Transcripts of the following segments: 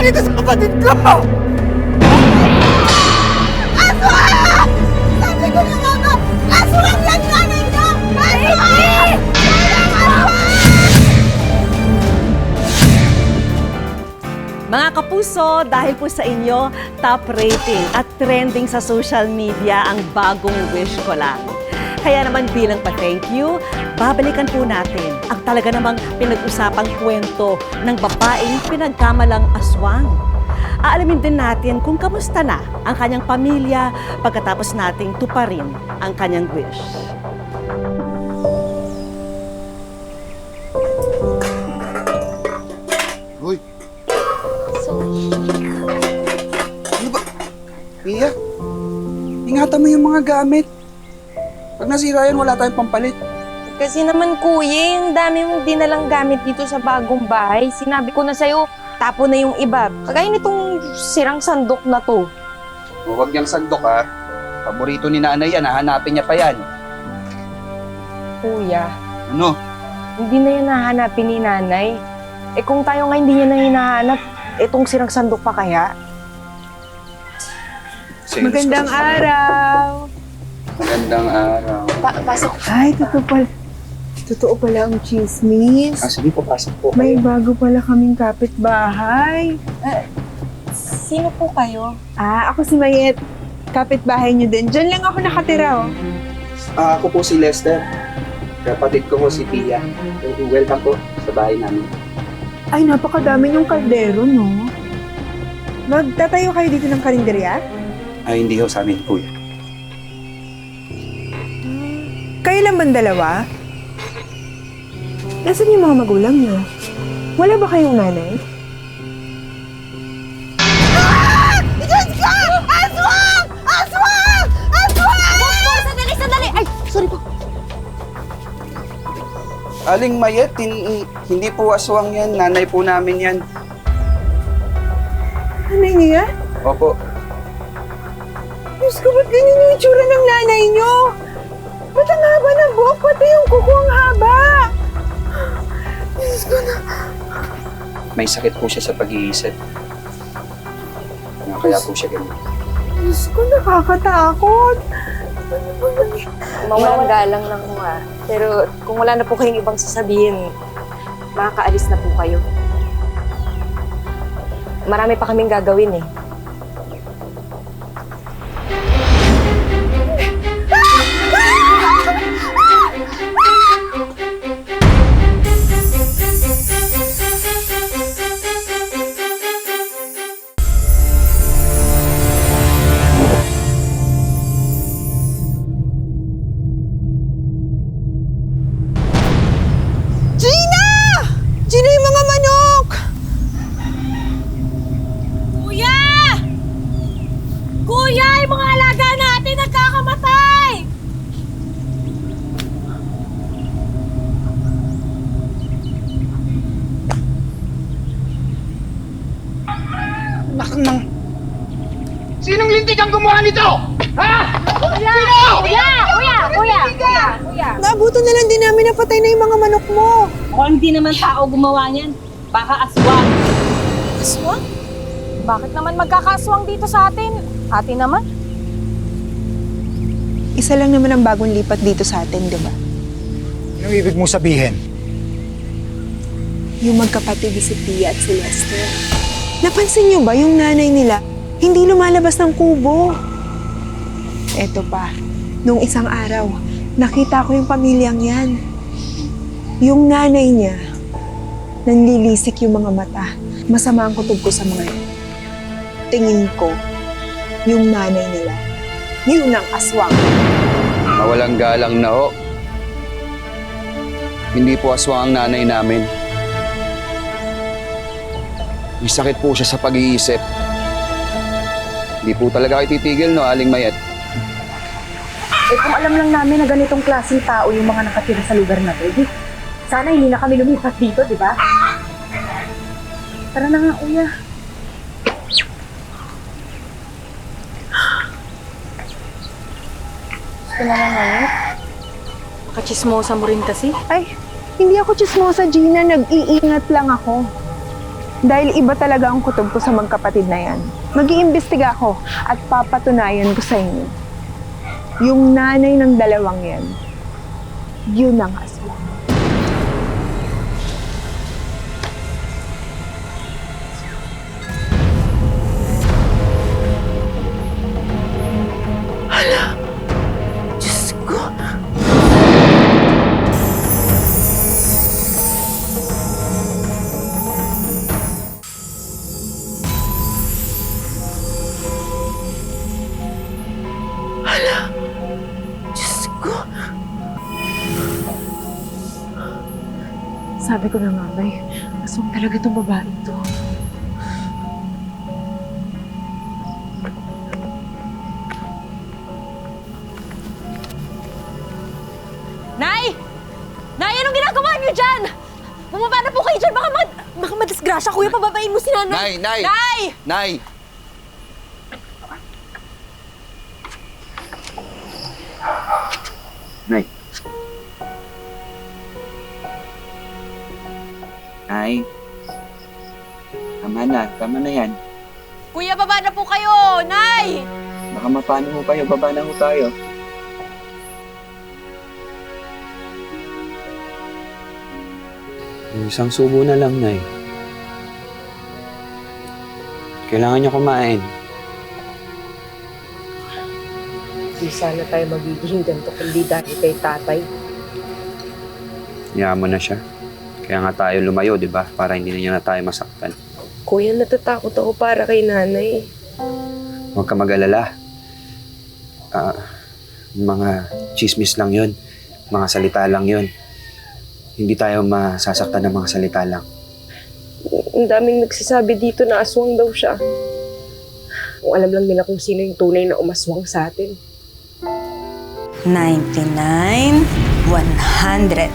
nito sa kapatid ko? Aswang! Sabi ko na nga ba, aswang lang nanay niyo! Aswang! Mga kapuso, dahil po sa inyo, top rating at trending sa social media ang bagong Wish Ko Lang. Kaya naman bilang pa-thank you, babalikan po natin ang talaga namang pinag-usapang kwento ng babaeng pinagkamalang aswang. Aalamin din natin kung kamusta na ang kanyang pamilya pagkatapos nating tuparin ang kanyang wish. Uy! Ano ba? Pia, ingatan mo yung mga gamit. Pag nasira yan, wala tayong pampalit. Kasi naman kuya, yung dami mong dinalang gamit dito sa bagong bahay. Sinabi ko na sa'yo, tapo na yung iba. Kagaya nitong sirang sandok na to. Huwag niyang sandok ha. Paborito ni nanay yan, hahanapin niya pa yan. Kuya, Ano? hindi na yan nahanapin ni nanay. Eh kung tayo nga hindi niya na hinahanap, etong sirang sandok pa kaya? Magandang araw! Magandang araw. Pasok. Ay, totoo pala ang chismis. Sige po, pasok po. May bago pala kaming kapitbahay. Sino po kayo? Ako si Mayet. Kapitbahay niyo din. Diyan lang ako nakatira, oh. Ako po si Lester. Kapatid ko po si Pia. Welcome po sa bahay namin. Ay, napakadami yung kaldero, no? Magtatayo kayo dito ng karinderya? Ay, hindi ho sa amin, kuya. Kayo lang bang dalawa? Nasaan yung mga magulang niyo? Wala ba kayong nanay? Diyos ko! Aswang! Aswang! Aswang! Sandali! Ay, sorry po. Aling Mayet, hindi po aswang yan. Nanay po namin yan. Nanay niya? Opo. Diyos ko, ba't ganyan yung itsura ng nanay niyo? Ba't ang haba ng buhok? Pati yung kuko ang haba! Diyos ko na... May sakit po siya sa pag-iisip. Kaya po siya ganun. Diyos ko, nakakatakot. Ano ba nangyari? Mawalang galang lang mo ah. Pero kung wala na po kayong ibang sasabihin, makakaalis na po kayo. Marami pa kaming gagawin eh. Gina! Gina yung mga manok! Kuya! Kuya! Yung mga alaga natin nagkakamatay! Nakang... Sinong lintik ang gumawa nito? Ha? Kuya! Naabutan na lang din namin na patay na yung mga manok mo. Mukhang hindi naman tao gumawa niyan. Baka aswang. Aswang? Bakit naman magkakaswang dito sa atin? Atin naman? Isa lang naman ang bagong lipat dito sa atin, di ba? Anong ibig mo sabihin? Yung magkapatid si Pia at si Lester. Napansin niyo ba yung nanay nila hindi lumalabas ng kubo? Eto pa, nung isang araw, nakita ko yung pamilyang yan. Yung nanay niya, nanlilisik yung mga mata. Masama ang kutob ko sa mga yan. Tingin ko, yung nanay nila, yun ang aswang. Mawalang galang na ho. Hindi po aswang ang nanay namin. May sakit po siya sa pag-iisip. Hindi po talaga kayo titigil, no, Aling Mayet? Eh kung alam lang namin na ganitong klaseng tao yung mga nakatira sa lugar na to, di, sana hindi na kami lumipat dito, di ba? Tara na nga, kuya. Gusto naman ngayon? Makachismosa mo rin kasi. Ay, hindi ako chismosa, Gina. Nag-iingat lang ako. Dahil iba talaga ang kutob ko sa magkapatid na yan. Mag-iimbestiga ako at papatunayan ko sa inyo. Yung nanay ng dalawang yan, yun ang aswang. Diyos ko. Diyos ko. Sabi ko na nga, Bay, aswang talaga itong babae ito. Nay! Nay, anong ginagawa niyo dyan? Bumaba na po kayo dyan. Baka madisgrasya. Kuya, pababain mo si nanay. Nay! Nay! Nay! Nay. Nay. Tama na yan. Kuya, baba na po kayo! Nay! Baka mapano mo kayo, baba na ho tayo. Isang subo na lang, Nay. Kailangan niyo kumain. Di sana tayo magiging ganito kundi dahil kay tatay. Hayaan mo na siya. Kaya nga tayo lumayo, di ba? Para hindi na niya na tayo masaktan. Kuya, natatakot ako para kay nanay. Huwag ka mag-alala. Mga chismis lang yun. Mga salita lang yun. Hindi tayo masasaktan ng mga salita lang. Ang daming nagsasabi dito na aswang daw siya. Kung alam lang nila kung sino yung tunay na umaswang sa atin. 99, 100.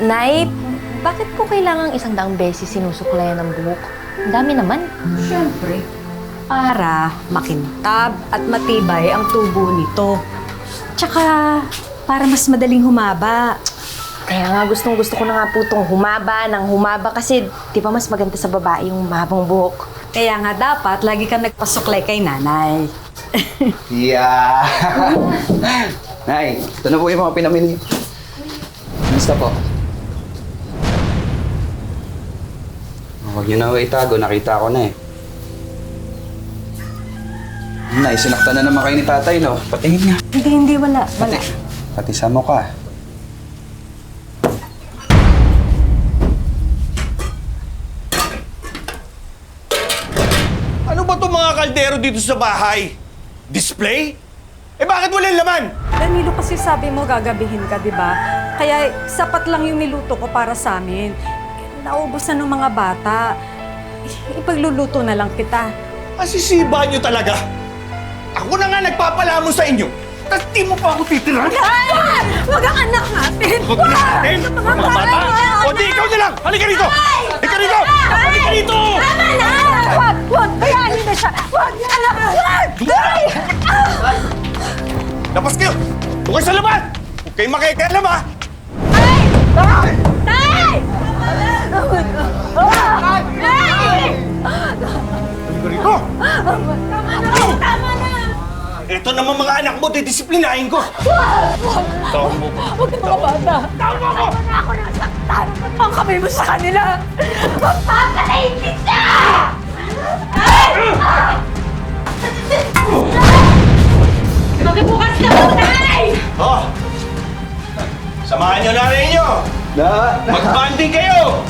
Nay, bakit po kailangang 100 beses sinusuklayan ng buhok? Ang dami naman. Siyempre, para makintab at matibay ang tubo nito. Tsaka, para mas madaling humaba. Kaya nga gustong-gusto ko na nga po itong humaba kasi di ba mas maganda sa babae yung mahabang buhok? Kaya nga dapat, lagi kang nagpasuklay kay nanay. Yeah! Nay, ito na po yung mga pinamili niyo. Basta po. Huwag niyo na itago. Nakita ko na eh. Nay, sinaktan na naman kayo ni tatay, no? Patingin nga. Hindi, wala. Pati sa mukha. Ano ba itong mga kaldero dito sa bahay? Display? Eh bakit walang laman? Danilo, kasi sabi mo gagabihin ka, di ba? Kaya sapat lang yung niluto ko para sa amin. Naubos na ng mga bata. Ipagluluto na lang kita. Asisiba niyo talaga. Ako na nga nagpapalamo sa inyo. Tapos di mo pa ako titiran? Huwag ang anak natin! Huwag na natin! Mga bata! O di ikaw na lang! Halika rito! Halika rito! Halika rito! Tama na! Huwag! Kayanin na siya! Huwag! Anak! Huwag! Labas kayo! Doon kayo sa laban! Huwag kayong makikialam ha! Tay! Halika rito! Tama na! Ito naman mga anak mo, didisiplinahin ko! Tawag mo ba? Huwag ka mga bata! Tawag mo ako! Tama na ako nasaktan! Ang kamay mo sa kanila! Magpapalayin kita! Magbukas ka mo, Tay! Oh! Samahan niyo na rin niyo! Mag-banding kayo!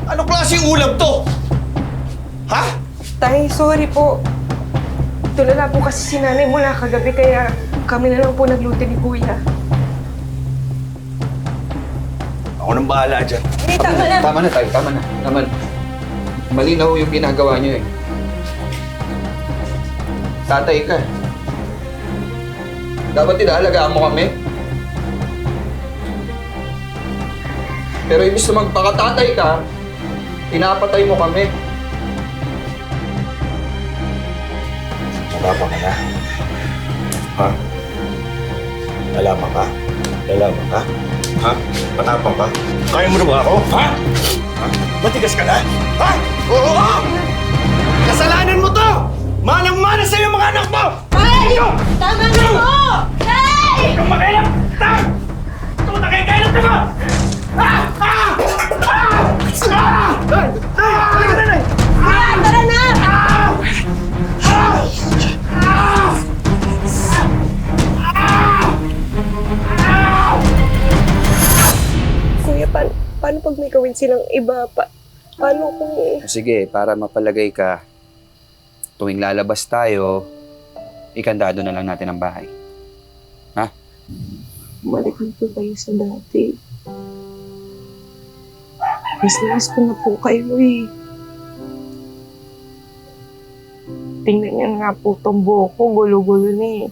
Ano klaseng ulam to? Ha? Tay, sorry po. Tulala po kasi si nanay mula kagabi kaya kami na lang po nagluto ni Kuya. Ako nang bahala dyan. Tama na! Tama na tayo, tama na. Mali na ho yung ginagawa niyo eh. Tatay ka. Dapat inaalagaan mo kami. Pero imbis na magpakatatay ka, pinapatay mo kami. Matapang ka na. Ha? Lalaban ka? Lalaban ka? Ha? Matapang ka? Kaya mo na ba ako? Ha? Ha? Matigas ka na? Ha? Oo! Kasalanan mo to! Manang-mana sa'yo mga anak mo! Ay! Tama na mo! Ay! Huwag kang makialam! Tang! Ito na kayo kailan mo! Ah! Ah! Ah! Ah! Halika na! Tara na! Ah! Ah! Ah! Ah! Kuya, paano pag may gawin silang iba? Paano kung... Sige, para mapalagay ka, tuwing lalabas tayo, ikandado na lang natin ang bahay. Ha? Balikan po kayo sa dati. Mas ko na po kayo eh. Tingnan niyo nga po itong buhok ko, gulo-gulo na eh.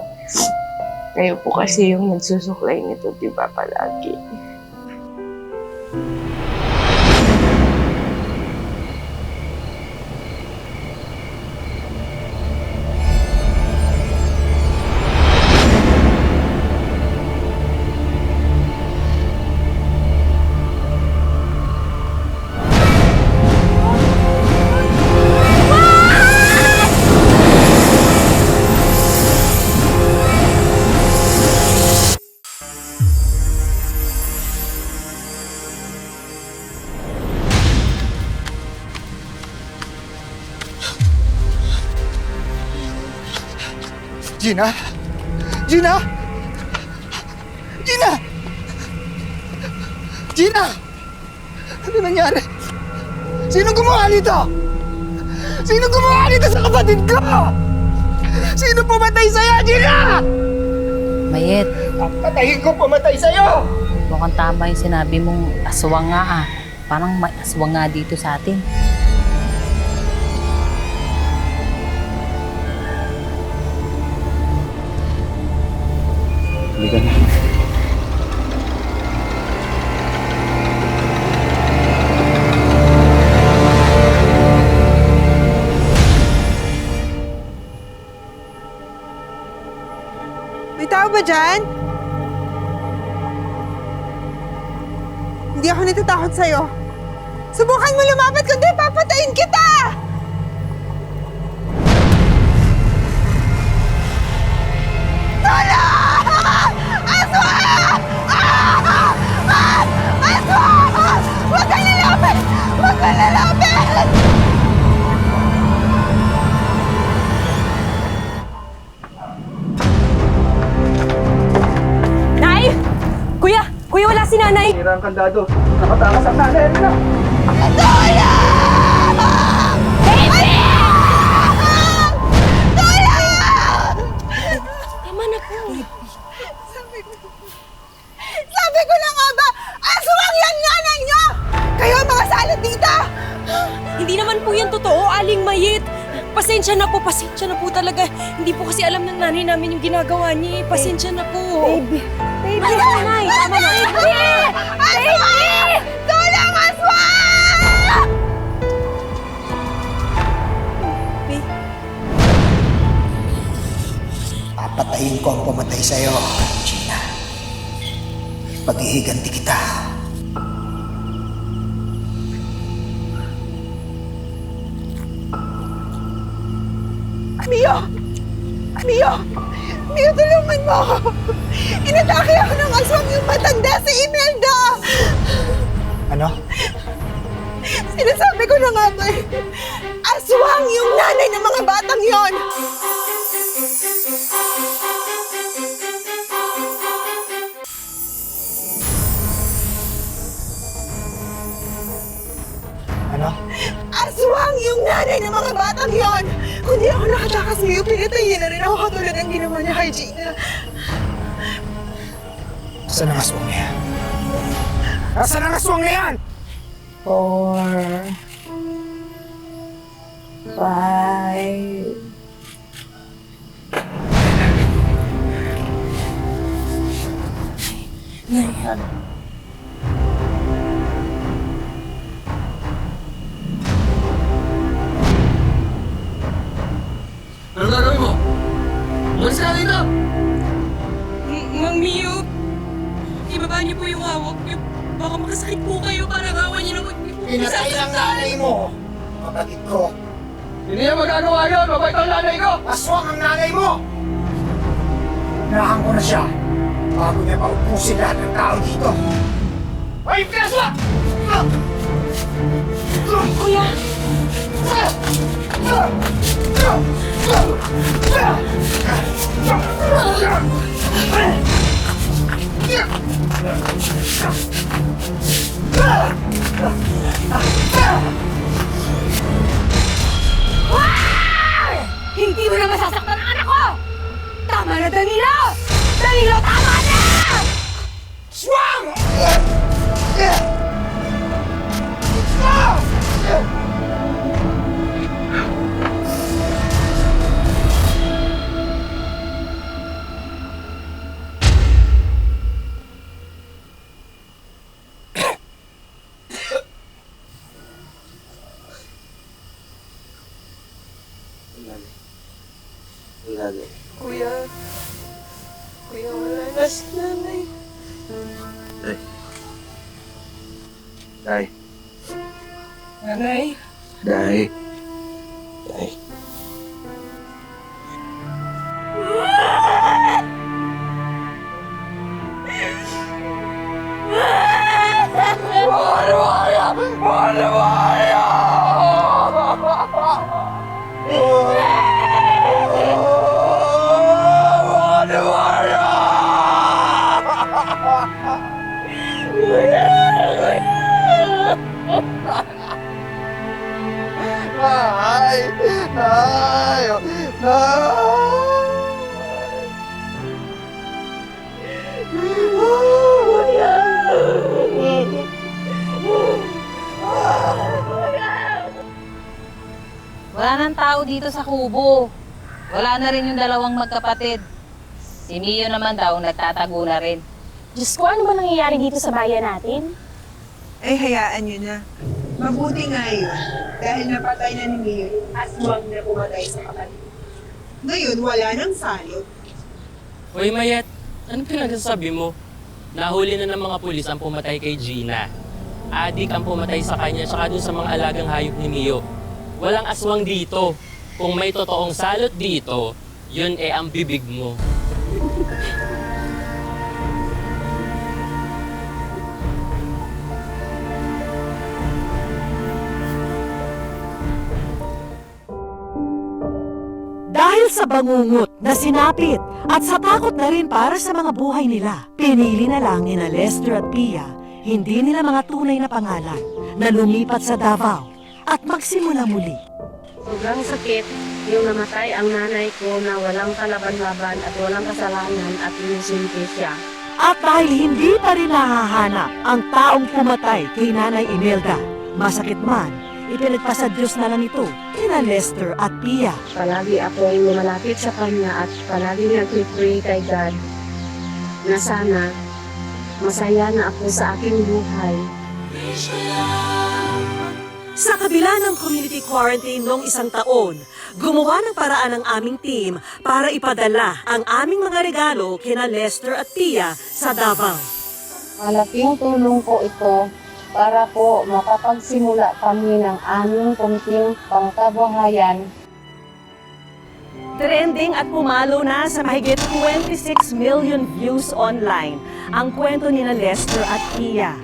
Kayo po kasi yung nagsusuklay nito, di ba, palagi? Gina? Gina? Gina! Gina! Ano nangyari? Sino gumawa nito? Sino gumawa nito sa kapatid ko? Sino pumatay sa'yo, Gina? Mayet, Patayin ko pumatay sa'yo! mukhang tama yung sinabi mong aswang nga ah. Parang may aswang nga dito sa atin. Halika na. May tao ba dyan? Hindi ako natatakot sa'yo. Subukan mo lumapit, kundi papatayin kita! Tulong! Aswang! Aswang! Huwag kang lalapit! Huwag kang lalapit! Nay! Kuya! Kuya, wala si nanay! Tira ang kandado. Nakatakas ang nanay na. Tama na po. Sabi ko na nga ba, aswang yan nanay niyo! Kayo ang mga salot dito! Hindi naman po yan totoo, Aling Mayit. Pasensya na po talaga. Hindi po kasi alam ng nanay namin yung ginagawa niya eh. Pasensya na po. Baby! Ay, nanay! Tama na! Baby! Aswang! Tulong, aswang! Papatayin ko ang pumatay sa'yo, Gina. Paghihiganti kita. Mio! Mio! Mio, tulungan mo ako! Inatake ako ng aswang yung matanda si Imelda! Ano? Sinasabi ko na nga ba eh, aswang yung nanay ng mga batang yon! Ano? Aswang yung nanay ng mga batang yon! Kung di ako nakatakas ngayon, pinatayin na rin ako katulad ng ginawa niya kay Gina. Saan ang aswang na yan? Nasaan ang aswang na yan? ng nanay mo, kapatid ko. Hindi niya magagawa yun! Mabait ang nanay ko! Aswang ang nanay mo! Unahan ko na siya bago niya maupusin lahat ng tao dito. Ay, Kaswa! Kuya! Hindi mo na masasaktan ang anak ko! Tama na, Danilo! Danilo, tama na! Swang! Kuya. Kuya, wala na si nanay. Day. Nanay? Day. Day. Ay! Ay! Wala nang tao dito sa kubo. Wala na rin yung dalawang magkapatid. Si Mio naman daw nagtatago na rin. Diyos ko, ano ba nangyayari dito sa bayan natin? Ay, hayaan nyo na. Mabuti nga yun. Dahil napatay na ni Mio yung aswang na pumatay sa kapatid. Ngayon, wala nang salot. Hoy Mayet, ano pinagsasabi mo? Nahuli na ng mga pulis ang pumatay kay Gina. Adik ang pumatay sa kanya tsaka dun sa mga alagang hayop ni Mio. Walang aswang dito. Kung may totoong salot dito, yun ang bibig mo. Dahil sa bangungot na sinapit at sa takot na rin para sa mga buhay nila, pinili na lang ni Lester at Pia, hindi nila mga tunay na pangalan, na lumipat sa Davao at magsimula muli. Sobrang sakit yung namatay ang nanay ko na walang kalaban-laban at walang kasalanan at inosente siya. At dahil hindi pa rin nahahanap ang taong pumatay kay Nanay Imelda, masakit man, ipinagpasa Diyos na lang ito kina Lester at Pia. Palagi akong lumalapit sa kanya at palagi nag-pray kay God na sana masaya na ako sa aking buhay. Sa kabila ng community quarantine noong 1 taon, gumawa ng paraan ang aming team para ipadala ang aming mga regalo kina Lester at Pia sa Davao. Malaking tulong po ito para po makapagsimula kami ng aming kunting pangkabuhayan. Trending at pumalo na sa mahigit 26 million views online ang kwento ni Lester at Pia.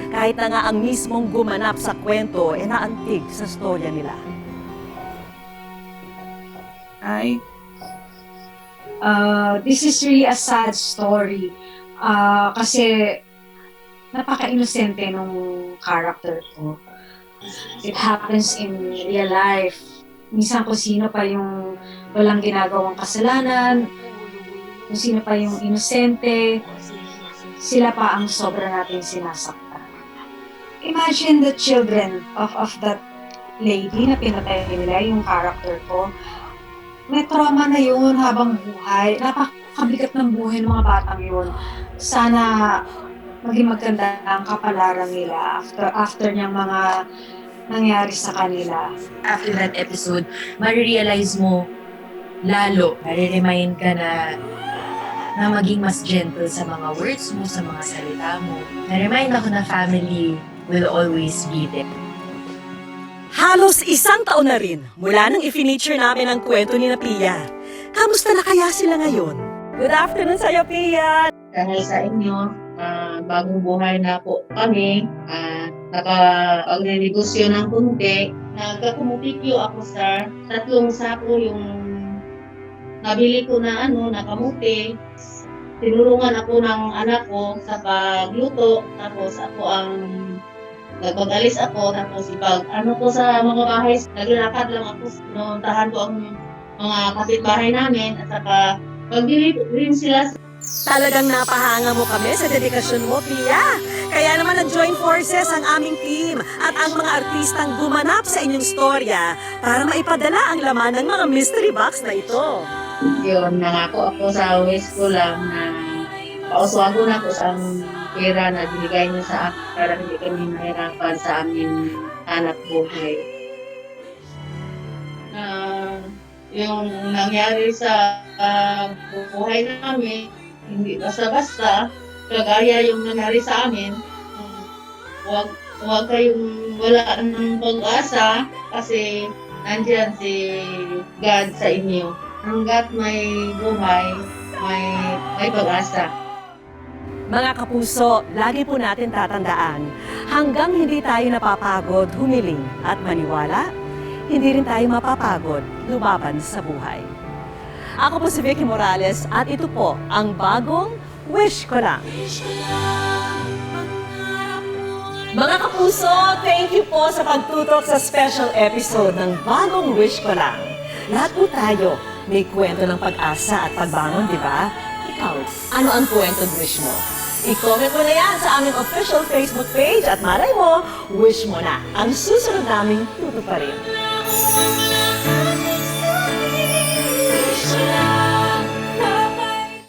Kahit na nga ang mismong gumanap sa kwento naantig sa storya nila. This is really a sad story. Kasi napaka-inosente nung character ko. It happens in real life. Minsan kung sino pa yung walang ginagawang kasalanan, kung sino pa yung inosente, sila pa ang sobra natin sinasaktan. Imagine the children of that lady na pinatay nila, yung character ko. May trauma na yun habang buhay. Napakabigat ng buhay ng mga batang yun. Sana maging maganda ang kapalaran nila after niyang mga nangyari sa kanila. After that episode, marirealize mo lalo, mariremind ka na maging mas gentle sa mga words mo, sa mga salita mo. Na-remind ako na family will always be there. Halos 1 taon na rin mula nang i-feature namin ang kwento ni Pia. Kamusta na kaya sila ngayon? Good afternoon sa'yo, Pia! Dahil sa inyo, bagong buhay na po kami, nakapag-negosyo ng kunti. Nagkakumupikyo ako sa 3 sako yung nabili ko na nakamuti. Tinulungan ako ng anak ko sa pagluto, tapos ako ang nagpag-alis ako, tapos ko sa mga bahay, naglalakad lang ako, pinuntahan ko ang mga kapitbahay namin, at saka pag-deliver rin sila. Talagang napahanga mo kami sa dedikasyon mo, Pia. Kaya naman nag-join forces ang aming team at ang mga artistang gumanap sa inyong storya para maipadala ang laman ng mga mystery box na ito. Yun, nangako ako sa wish ko lang na pauswago na ko sa pera na binigay niyo sa akin para hindi kami mahirapan sa aming hanap buhay. Yung nangyari sa buhay namin, hindi basta-basta, kagaya yung nangyari sa amin, huwag kayong wala ng pag-asa kasi nandyan si God sa inyo. Hanggat may buhay, may pag-asa. Mga kapuso, lagi po natin tatandaan, hanggang hindi tayo napapagod humiling at maniwala, hindi rin tayo mapapagod lumaban sa buhay. Ako po si Vicky Morales at ito po ang bagong Wish Ko Lang. Mga kapuso, thank you po sa pagtutok sa special episode ng bagong Wish Ko Lang. Lahat po tayo may kwento ng pag-asa at pagbangon, di ba? Ikaw, ano ang kwento wish mo? I-comment mo na yan sa aming official Facebook page at malay mo, wish mo na ang susunod naming tutuparin.